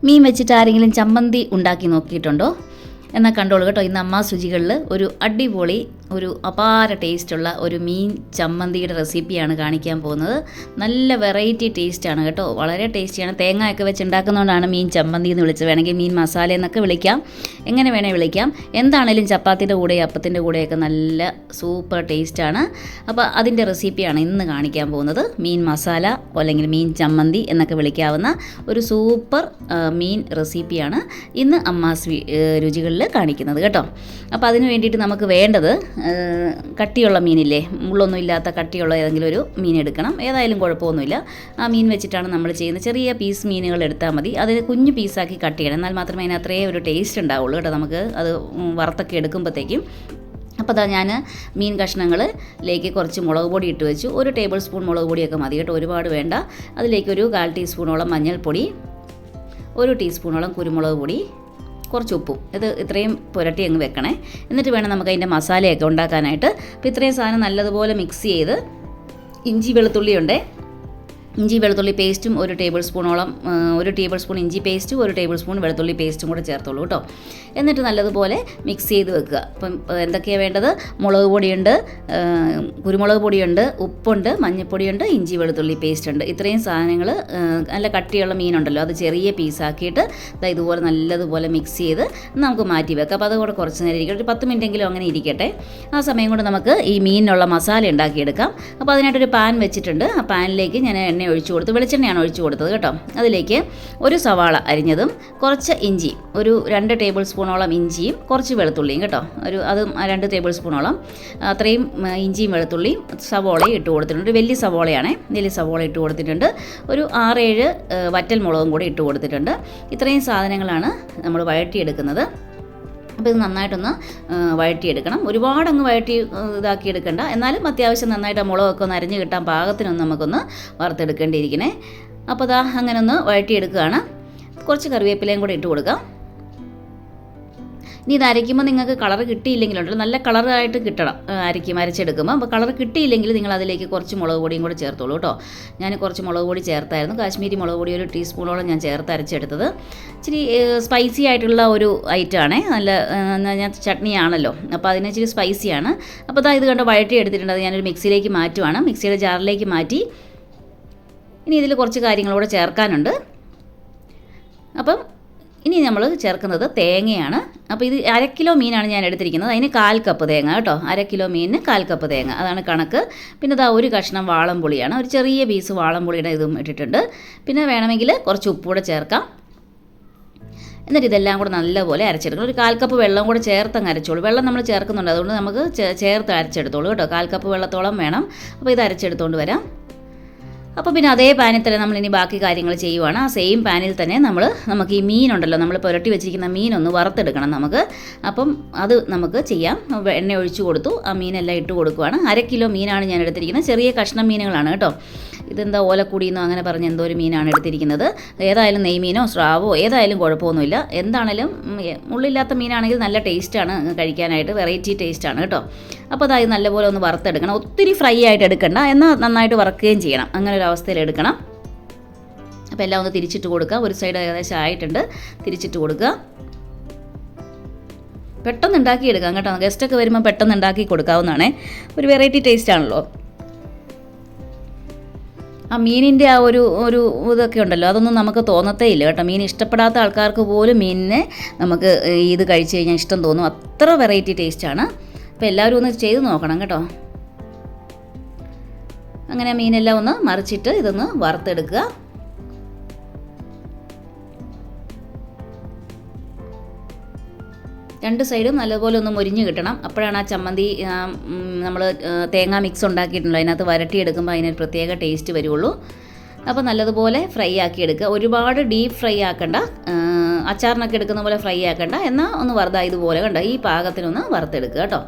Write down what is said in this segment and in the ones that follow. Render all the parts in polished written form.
മീൻ വെച്ചിട്ട് ആരെങ്കിലും ചമ്മന്തി ഉണ്ടാക്കി നോക്കിയിട്ടുണ്ടോ? എന്നാൽ കണ്ടോളൂ കേട്ടോ. ഇന്ന് അമ്മാസ് രുചികളിൽ ഒരു അടിപൊളി ഒരു അപാര ടേസ്റ്റുള്ള ഒരു മീൻ ചമ്മന്തിയുടെ റെസിപ്പിയാണ് കാണിക്കാൻ പോകുന്നത്. നല്ല വെറൈറ്റി ടേസ്റ്റാണ് കേട്ടോ, വളരെ ടേസ്റ്റിയാണ്. തേങ്ങയൊക്കെ വെച്ച് ഉണ്ടാക്കുന്നതുകൊണ്ടാണ് മീൻ ചമ്മന്തി എന്ന് വിളിച്ചത്. വേണമെങ്കിൽ മീൻ മസാല എന്നൊക്കെ വിളിക്കാം, എങ്ങനെ വേണേൽ വിളിക്കാം. എന്താണേലും ചപ്പാത്തിൻ്റെ കൂടെ അപ്പത്തിൻ്റെ കൂടെയൊക്കെ നല്ല സൂപ്പർ ടേസ്റ്റാണ്. അപ്പോൾ അതിൻ്റെ റെസിപ്പിയാണ് ഇന്ന് കാണിക്കാൻ പോകുന്നത്. മീൻ മസാല അല്ലെങ്കിൽ മീൻ ചമ്മന്തി എന്നൊക്കെ വിളിക്കാവുന്ന ഒരു സൂപ്പർ മീൻ റെസിപ്പിയാണ് ഇന്ന് അമ്മാസ് രുചികളിൽ കാണിക്കുന്നത് കേട്ടോ. അപ്പോൾ അതിന് വേണ്ടിയിട്ട് നമുക്ക് വേണ്ടത് കട്ടിയുള്ള മീനില്ലേ, മുള്ളൊന്നും ഇല്ലാത്ത കട്ടിയുള്ള ഏതെങ്കിലും ഒരു മീൻ എടുക്കണം. ഏതായാലും കുഴപ്പമൊന്നുമില്ല. ആ മീൻ വെച്ചിട്ടാണ് നമ്മൾ ചെയ്യുന്നത്. ചെറിയ പീസ് മീനുകൾ എടുത്താൽ മതി. അതിന് കുഞ്ഞു പീസാക്കി കട്ട് ചെയ്യണം, എന്നാൽ മാത്രമേ അതിന് അത്രയും ഒരു ടേസ്റ്റ് ഉണ്ടാവുള്ളൂ കേട്ടോ, നമുക്ക് അത് വറുത്തൊക്കെ എടുക്കുമ്പോഴത്തേക്കും. അപ്പോൾ അതാ ഞാൻ മീൻ കഷ്ണങ്ങളിലേക്ക് കുറച്ച് മുളക് പൊടി ഇട്ട് വെച്ചു. 1 ടേബിൾ സ്പൂൺ മുളക് പൊടിയൊക്കെ മതി കേട്ടോ, ഒരുപാട് വേണ്ട. അതിലേക്ക് ഒരു 1/4 ടീസ്പൂണോളം മഞ്ഞൾപ്പൊടി, 1 ടീസ്പൂണോളം കുരുമുളക് പൊടി, കുറച്ച് ഉപ്പും. ഇത്രയും പുരട്ടി അങ്ങ് വെക്കണേ. എന്നിട്ട് വേണം നമുക്ക് അതിൻ്റെ മസാലയൊക്കെ ഉണ്ടാക്കാനായിട്ട്. അപ്പോൾ ഇത്രയും സാധനം നല്ലതുപോലെ മിക്സ് ചെയ്ത് ഇഞ്ചി വെളുത്തുള്ളി പേസ്റ്റും 1 ടേബിൾ സ്പൂണോളം 1 ടേബിൾ സ്പൂൺ ഇഞ്ചി പേസ്റ്റും 1 ടേബിൾ സ്പൂൺ വെളുത്തുള്ളി പേസ്റ്റും കൂടെ ചേർത്തോളൂ കേട്ടോ. എന്നിട്ട് നല്ലതുപോലെ മിക്സ് ചെയ്ത് വെക്കുക. അപ്പം എന്തൊക്കെയാണ് വേണ്ടത്? മുളക് പൊടിയുണ്ട്, കുരുമുളക് പൊടിയുണ്ട്, ഉപ്പുണ്ട്, മഞ്ഞൾപ്പൊടിയുണ്ട്, ഇഞ്ചി വെളുത്തുള്ളി പേസ്റ്റ് ഉണ്ട്. ഇത്രയും സാധനങ്ങൾ നല്ല കട്ടിയുള്ള മീനുണ്ടല്ലോ, അത് ചെറിയ പീസാക്കിയിട്ട് ഇതുപോലെ നല്ലതുപോലെ മിക്സ് ചെയ്ത് നമുക്ക് മാറ്റി വെക്കാം. അപ്പോൾ അതുകൂടെ കുറച്ച് നേരം ഇരിക്കട്ടെ, ഒരു 10 മിനിറ്റെങ്കിലും അങ്ങനെ ഇരിക്കട്ടെ. ആ സമയം കൊണ്ട് നമുക്ക് ഈ മീനിനുള്ള മസാല ഉണ്ടാക്കിയെടുക്കാം. അപ്പോൾ അതിനായിട്ടൊരു പാൻ വെച്ചിട്ടുണ്ട്. ആ പാനിലേക്ക് ഞാൻ എണ്ണ ഒഴിച്ചു കൊടുത്ത്, വെളിച്ചെണ്ണയാണ് ഒഴിച്ചു കൊടുത്തത് കേട്ടോ. അതിലേക്ക് 1 സവാള അരിഞ്ഞതും, കുറച്ച് ഇഞ്ചി, ഒരു 2 ടേബിൾ സ്പൂണോളം ഇഞ്ചിയും കുറച്ച് വെളുത്തുള്ളിയും കേട്ടോ, അതും 2 ടേബിൾ സ്പൂണോളം അത്രയും ഇഞ്ചിയും വെളുത്തുള്ളിയും സവോളയും ഇട്ട് കൊടുത്തിട്ടുണ്ട്. ഒരു വലിയ സവോളയാണേ, വലിയ സവോള ഇട്ട് കൊടുത്തിട്ടുണ്ട്. ഒരു 6-7 വറ്റൽ മുളകും കൂടി ഇട്ട് കൊടുത്തിട്ടുണ്ട്. ഇത്രയും സാധനങ്ങളാണ് നമ്മൾ വഴറ്റിയെടുക്കുന്നത്. അപ്പോൾ ഇത് നന്നായിട്ടൊന്ന് വഴറ്റിയെടുക്കണം. ഒരുപാടങ്ങ് ഇതാക്കി എടുക്കണ്ട, എന്നാലും അത്യാവശ്യം നന്നായിട്ട് മുളകൊക്കെ ഒന്ന് അരിഞ്ഞ് കിട്ടാൻ പാകത്തിനൊന്ന് നമുക്കൊന്ന് വറുത്തെടുക്കേണ്ടിയിരിക്കണേ. അപ്പോൾ അതാ അങ്ങനെ ഒന്ന് വഴറ്റിയെടുക്കുകയാണ്. കുറച്ച് കറിവേപ്പിലയും കൂടി ഇട്ട് കൊടുക്കാം. ഇനി ഇത് അരയ്ക്കുമ്പോൾ നിങ്ങൾക്ക് കളർ കിട്ടിയില്ലെങ്കിലുണ്ടല്ലോ, നല്ല കളറായിട്ട് കിട്ടണം അരച്ചെടുക്കുമ്പോൾ. അപ്പോൾ കളർ കിട്ടിയില്ലെങ്കിൽ നിങ്ങൾ അതിലേക്ക് കുറച്ച് മുളക് പൊടിയും കൂടി ചേർത്തോളൂ കേട്ടോ. ഞാൻ കുറച്ച് മുളക് പൊടി ചേർത്തായിരുന്നു, കാശ്മീരി മുളക് പൊടി 1 ടീസ്പൂണോളം ഞാൻ ചേർത്ത് അരച്ചെടുത്തത്. ഇച്ചിരി സ്പൈസി ആയിട്ടുള്ള ഒരു ഐറ്റമാണേ, നല്ല ചട്നിയാണല്ലോ, അപ്പോൾ അതിന് ഇച്ചിരി സ്പൈസിയാണ്. അപ്പോൾ ഇത് കണ്ട് വഴറ്റി എടുത്തിട്ടുണ്ട്. അത് ഞാനൊരു മിക്സിയിലേക്ക് മാറ്റുവാണ്, മിക്സിയുടെ ജാറിലേക്ക് മാറ്റി. ഇനി ഇതിൽ കുറച്ച് കാര്യങ്ങളൂടെ ചേർക്കാനുണ്ട്. അപ്പം ഇനി നമ്മൾ ചേർക്കുന്നത് തേങ്ങയാണ്. അപ്പോൾ ഇത് 1/2 കിലോ മീനാണ് ഞാൻ എടുത്തിരിക്കുന്നത്, അതിന് 1/4 കപ്പ് തേങ്ങ കേട്ടോ. 1/2 കിലോ മീനിന് 1/4 കപ്പ് തേങ്ങ, അതാണ് കണക്ക്. പിന്നെ ഇതാ 1 കഷ്ണം വാളംപുളിയാണ്, ഒരു ചെറിയ പീസ് വാളംപുളിയുടെ ഇതും ഇട്ടിട്ടുണ്ട്. പിന്നെ വേണമെങ്കിൽ കുറച്ച് ഉപ്പൂടെ ചേർക്കാം. എന്നിട്ട് ഇതെല്ലാം കൂടെ നല്ലപോലെ അരച്ചെടുക്കണം. ഒരു 1/4 കപ്പ് വെള്ളം കൂടെ ചേർത്തങ്ങ് അരച്ചോളൂ. വെള്ളം നമ്മൾ ചേർക്കുന്നുണ്ട്, അതുകൊണ്ട് നമുക്ക് ചേർത്ത് അരച്ചെടുത്തോളൂ കേട്ടോ. 1/4 കപ്പ് വെള്ളത്തോളം വേണം. അപ്പോൾ ഇത് അരച്ചെടുത്തുകൊണ്ട് വരാം. അപ്പോൾ പിന്നെ അതേ പാനിൽ തന്നെ നമ്മളിനി ബാക്കി കാര്യങ്ങൾ ചെയ്യുവാണ്. ആ സെയിം പാനിൽ തന്നെ നമുക്ക് ഈ മീനുണ്ടല്ലോ, നമ്മൾ പുരട്ടി വെച്ചിരിക്കുന്ന മീനൊന്ന് വറുത്തെടുക്കണം നമുക്ക്. അപ്പം അത് നമുക്ക് ചെയ്യാം. എണ്ണ ഒഴിച്ചു കൊടുത്തു, ആ മീനെല്ലാം ഇട്ട് കൊടുക്കുവാണ്. 1/2 കിലോ മീനാണ് ഞാൻ എടുത്തിരിക്കുന്നത്. ചെറിയ കഷ്ണം മീനുകളാണ് കേട്ടോ. ഇതെന്താ ഓലക്കുടിയെന്നോ അങ്ങനെ പറഞ്ഞ് എന്തോ ഒരു മീനാണ് എടുത്തിരിക്കുന്നത്. ഏതായാലും നെയ്മീനോ സ്രാവോ ഏതായാലും കുഴപ്പമൊന്നുമില്ല. എന്താണേലും മുള്ളില്ലാത്ത മീനാണെങ്കിൽ നല്ല ടേസ്റ്റാണ് കഴിക്കാനായിട്ട്, വെറൈറ്റി ടേസ്റ്റാണ് കേട്ടോ. അപ്പോൾ അതായത് നല്ലപോലെ ഒന്ന് വറുത്തെടുക്കണം. ഒത്തിരി ഫ്രൈ ആയിട്ട് എടുക്കണ്ട, എന്നാൽ നന്നായിട്ട് വറുക്കുകയും ചെയ്യണം. അങ്ങനെ ഒരു അവസ്ഥയിൽ എടുക്കണം. അപ്പോൾ എല്ലാം ഒന്ന് തിരിച്ചിട്ട് കൊടുക്കുക. ഒരു സൈഡ് ഏകദേശം ആയിട്ടുണ്ട്, തിരിച്ചിട്ട് കൊടുക്കുക. പെട്ടെന്ന് ഉണ്ടാക്കിയെടുക്കാം കേട്ടോ. ഗസ്റ്റൊക്കെ വരുമ്പോൾ പെട്ടെന്ന് ഉണ്ടാക്കി കൊടുക്കാവുന്നതാണേ, ഒരു വെറൈറ്റി ടേസ്റ്റ് ആണല്ലോ. ആ മീനിൻ്റെ ആ ഒരു ഇതൊക്കെ ഉണ്ടല്ലോ, അതൊന്നും നമുക്ക് തോന്നത്തേ ഇല്ല കേട്ടോ. മീൻ ഇഷ്ടപ്പെടാത്ത ആൾക്കാർക്ക് പോലും മീനിനെ നമുക്ക് ഇത് കഴിച്ച് കഴിഞ്ഞാൽ ഇഷ്ടം തോന്നും, അത്ര വെറൈറ്റി ടേസ്റ്റാണ്. അപ്പോൾ എല്ലാവരും ഒന്ന് ചെയ്ത് നോക്കണം കേട്ടോ. അങ്ങനെ മീനെല്ലാം ഒന്ന് മറിച്ചിട്ട് ഇതൊന്ന് വറുത്തെടുക്കുക. രണ്ട് സൈഡും നല്ലപോലെ ഒന്ന് മൊരിഞ്ഞ് കിട്ടണം. അപ്പോഴാണ് ആ ചമ്മന്തി നമ്മൾ തേങ്ങ മിക്സ് ഉണ്ടാക്കിയിട്ടുണ്ടല്ലോ, അതിനകത്ത് വരട്ടിയെടുക്കുമ്പോൾ അതിനൊരു പ്രത്യേക ടേസ്റ്റ് വരുള്ളൂ. അപ്പോൾ നല്ലതുപോലെ ഫ്രൈ ആക്കി എടുക്കുക. ഒരുപാട് ഡീപ്പ് ഫ്രൈ ആക്കണ്ട, അച്ചാറിനൊക്കെ എടുക്കുന്ന പോലെ ഫ്രൈ ആക്കണ്ട, എന്നാൽ ഒന്ന് ഇതുപോലെ കണ്ട ഈ പാകത്തിനൊന്ന് വറുത്തെടുക്കുക കേട്ടോ.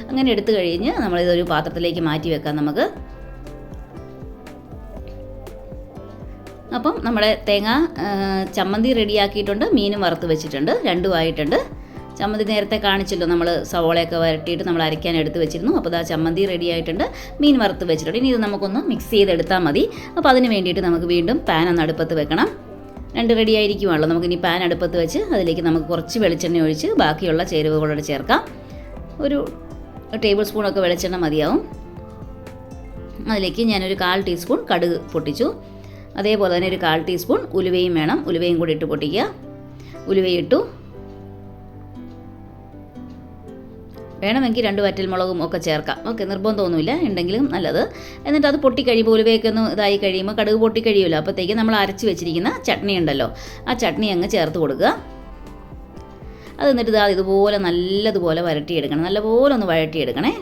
അങ്ങനെ എടുത്തു കഴിഞ്ഞ് നമ്മളിതൊരു പാത്രത്തിലേക്ക് മാറ്റി വെക്കാം നമുക്ക്. അപ്പം നമ്മുടെ തേങ്ങ ചമ്മന്തി റെഡിയാക്കിയിട്ടുണ്ട്, മീനും വറുത്ത് വെച്ചിട്ടുണ്ട്, രണ്ടുമായിട്ടുണ്ട്. ചമ്മന്തി നേരത്തെ കാണിച്ചല്ലോ, നമ്മൾ സവോളയൊക്കെ വരട്ടിയിട്ട് നമ്മൾ അരയ്ക്കാൻ എടുത്ത് വെച്ചിരുന്നു. അപ്പോൾ ആ ചമ്മന്തി റെഡി ആയിട്ടുണ്ട്, മീൻ വറുത്ത് വെച്ചിട്ടുണ്ട്. ഇനി ഇത് നമുക്കൊന്ന് മിക്സ് ചെയ്തെടുത്താൽ മതി. അപ്പോൾ അതിന് വേണ്ടിയിട്ട് നമുക്ക് വീണ്ടും പാൻ ഒന്ന് അടുപ്പത്ത് വെക്കണം. രണ്ട് റെഡി ആയിരിക്കുമല്ലോ. നമുക്കിനി പാൻ അടുപ്പത്ത് വെച്ച് അതിലേക്ക് നമുക്ക് കുറച്ച് വെളിച്ചെണ്ണ ഒഴിച്ച് ബാക്കിയുള്ള ചേരുവകളോട് ചേർക്കാം. ഒരു ടേബിൾ സ്പൂണൊക്കെ വെളിച്ചെണ്ണ മതിയാവും. അതിലേക്ക് ഞാനൊരു 1/4 ടീസ്പൂൺ കടുക് പൊട്ടിച്ചു. അതേപോലെ തന്നെ ഒരു 1/4 ടീസ്പൂൺ ഉലുവയും വേണം. ഉലുവയും കൂടി ഇട്ട് പൊട്ടിക്കുക. ഉലുവയിട്ടു. വേണമെങ്കിൽ 2 വറ്റൽമുളകും ഒക്കെ ചേർക്കാം. ഓക്കെ, നിർബന്ധമൊന്നുമില്ല, ഉണ്ടെങ്കിലും നല്ലത്. എന്നിട്ട് അത് പൊട്ടിക്കഴിയുമ്പോൾ ഉലുവയൊക്കെ ഒന്ന് ഇതായി കഴിയുമ്പോൾ കടുക് പൊട്ടിക്കഴിയുമല്ലോ. അപ്പോഴത്തേക്ക് നമ്മൾ അരച്ച് വെച്ചിരിക്കുന്ന ചട്നി ഉണ്ടല്ലോ, ആ ചട്നി അങ്ങ് ചേർത്ത് കൊടുക്കുക. അത് എന്നിട്ട് ഇതുപോലെ നല്ലതുപോലെ വരട്ടിയെടുക്കണം. നല്ലപോലെ ഒന്ന് വഴട്ടിയെടുക്കണേ.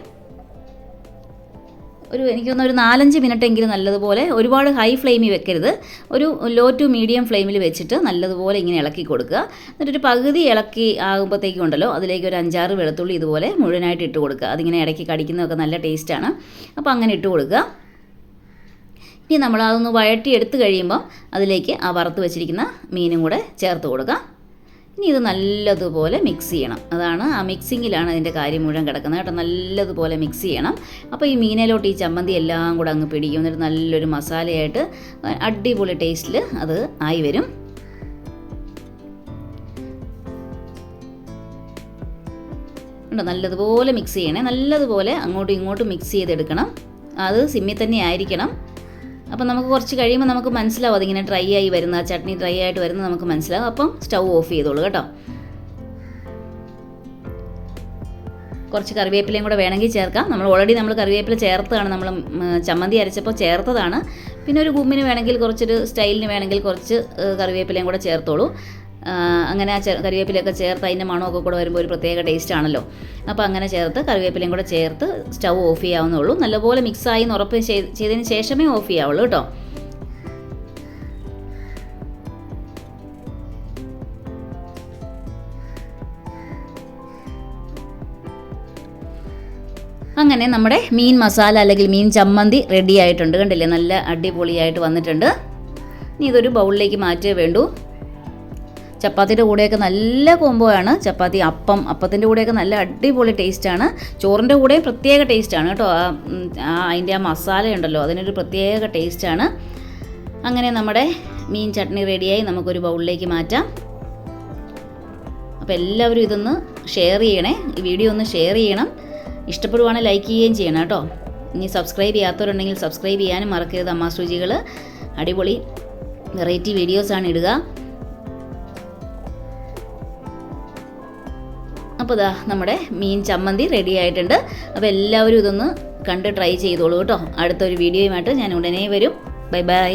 എനിക്കൊന്ന് ഒരു 4-5 മിനിറ്റെങ്കിലും നല്ലതുപോലെ, ഒരുപാട് ഹൈ ഫ്ലെയിമിൽ വെക്കരുത്, ഒരു ലോ ടു മീഡിയം ഫ്ലെയിമിൽ വെച്ചിട്ട് നല്ലതുപോലെ ഇങ്ങനെ ഇളക്കി കൊടുക്കുക. എന്നിട്ടൊരു പകുതി ഇളക്കി ആകുമ്പോഴത്തേക്കും ഉണ്ടല്ലോ, അതിലേക്ക് ഒരു 5-6 വെളുത്തുള്ളി ഇതുപോലെ മുഴുവനായിട്ട് ഇട്ട് കൊടുക്കുക. അതിങ്ങനെ ഇടയ്ക്ക് കടിക്കുന്നതൊക്കെ നല്ല ടേസ്റ്റാണ്. അപ്പോൾ അങ്ങനെ ഇട്ട് കൊടുക്കുക. ഇനി നമ്മൾ അതൊന്ന് വഴട്ടി എടുത്ത് കഴിയുമ്പോൾ അതിലേക്ക് ആ വറുത്ത് വെച്ചിരിക്കുന്ന മീനും കൂടെ ചേർത്ത് കൊടുക്കുക. ഇനി ഇത് നല്ലതുപോലെ മിക്സ് ചെയ്യണം. അതാണ് ആ മിക്സിങ്ങിലാണ് അതിൻ്റെ കാര്യം മുഴുവൻ കിടക്കുന്നത് കേട്ടോ. നല്ലതുപോലെ മിക്സ് ചെയ്യണം. അപ്പോൾ ഈ മീനയിലോട്ട് ഈ ചമ്മന്തി എല്ലാം കൂടെ അങ്ങ് പിടിക്കും. എന്നിട്ട് നല്ലൊരു മസാലയായിട്ട് അടിപൊളി ടേസ്റ്റിൽ അത് ആയി വരും. ഉണ്ടോ, നല്ലതുപോലെ മിക്സ് ചെയ്യണേ. നല്ലതുപോലെ അങ്ങോട്ടും ഇങ്ങോട്ടും മിക്സ് ചെയ്തെടുക്കണം. അത് സിമ്മിൽ തന്നെ ആയിരിക്കണം. അപ്പം നമുക്ക് കുറച്ച് കഴിയുമ്പോൾ നമുക്ക് മനസ്സിലാവും അതിങ്ങനെ ഡ്രൈ ആയി വരുന്ന, ചട്നി ഡ്രൈ ആയിട്ട് വരുന്നത് നമുക്ക് മനസ്സിലാവും. അപ്പം സ്റ്റൗ ഓഫ് ചെയ്തോളൂ കേട്ടോ. കുറച്ച് കറിവേപ്പിലയും കൂടെ വേണമെങ്കിൽ ചേർക്കാം. ഓൾറെഡി നമ്മൾ കറിവേപ്പില ചേർത്താണ്, നമ്മൾ ചമ്മന്തി അരച്ചപ്പോൾ ചേർത്തതാണ്. പിന്നെ ഒരു ഗുമ്മിന് വേണമെങ്കിൽ, കുറച്ചൊരു സ്റ്റൈലിന് വേണമെങ്കിൽ കുറച്ച് കറിവേപ്പിലയും കൂടെ ചേർത്തോളൂ. അങ്ങനെ ആ കറിവേപ്പിലയൊക്കെ ചേർത്ത് അതിൻ്റെ മണമൊക്കെ കൂടെ വരുമ്പോൾ ഒരു പ്രത്യേക ടേസ്റ്റ് ആണല്ലോ. അപ്പോൾ അങ്ങനെ ചേർത്ത് കറിവേപ്പിലയും കൂടെ ചേർത്ത് സ്റ്റൗ ഓഫ് ചെയ്യാവുന്നുള്ളൂ. നല്ലപോലെ മിക്സായി എന്ന് ഉറപ്പ് ചെയ്തതിന് ശേഷമേ ഓഫ് ചെയ്യാവുള്ളൂ കേട്ടോ. അങ്ങനെ നമ്മുടെ മീൻ മസാല അല്ലെങ്കിൽ മീൻ ചമ്മന്തി റെഡി ആയിട്ടുണ്ട്. കണ്ടില്ലേ, നല്ല അടിപൊളിയായിട്ട് വന്നിട്ടുണ്ട്. ഇനി ഇതൊരു ബൗളിലേക്ക് മാറ്റേ വേണ്ടൂ. ചപ്പാത്തിയുടെ കൂടെയൊക്കെ നല്ല കോംബോ ആണ്. ചപ്പാത്തി, അപ്പത്തിൻ്റെ കൂടെയൊക്കെ നല്ല അടിപൊളി ടേസ്റ്റാണ്. ചോറിൻ്റെ കൂടെയും പ്രത്യേക ടേസ്റ്റാണ് കേട്ടോ. അതിൻ്റെ ആ മസാല ഉണ്ടല്ലോ, അതിനൊരു പ്രത്യേക ടേസ്റ്റാണ്. അങ്ങനെ നമ്മുടെ മീൻ ചട്നി റെഡിയായി. നമുക്കൊരു ബൗളിലേക്ക് മാറ്റാം. അപ്പോൾ എല്ലാവരും ഇതൊന്ന് ഷെയർ ചെയ്യണേ. ഈ വീഡിയോ ഒന്ന് ഷെയർ ചെയ്യണം. ഇഷ്ടപ്പെടുവാണെങ്കിൽ ലൈക്ക് ചെയ്യുകയും ചെയ്യണം കേട്ടോ. ഇനി സബ്സ്ക്രൈബ് ചെയ്യാത്തവരുണ്ടെങ്കിൽ സബ്സ്ക്രൈബ് ചെയ്യാനും മറക്കരുത്. അമ്മാസ് രുചികൾ അടിപൊളി വെറൈറ്റി വീഡിയോസാണ് ഇടുക. അപ്പോൾ നമ്മുടെ മീൻ ചമ്മന്തി റെഡി ആയിട്ടുണ്ട്. അപ്പോൾ എല്ലാവരും ഇതൊന്ന് കണ്ട് ട്രൈ ചെയ്തോളൂ കേട്ടോ. അടുത്തൊരു വീഡിയോയുമായിട്ട് ഞാൻ ഉടനെ വരും. Bye bye.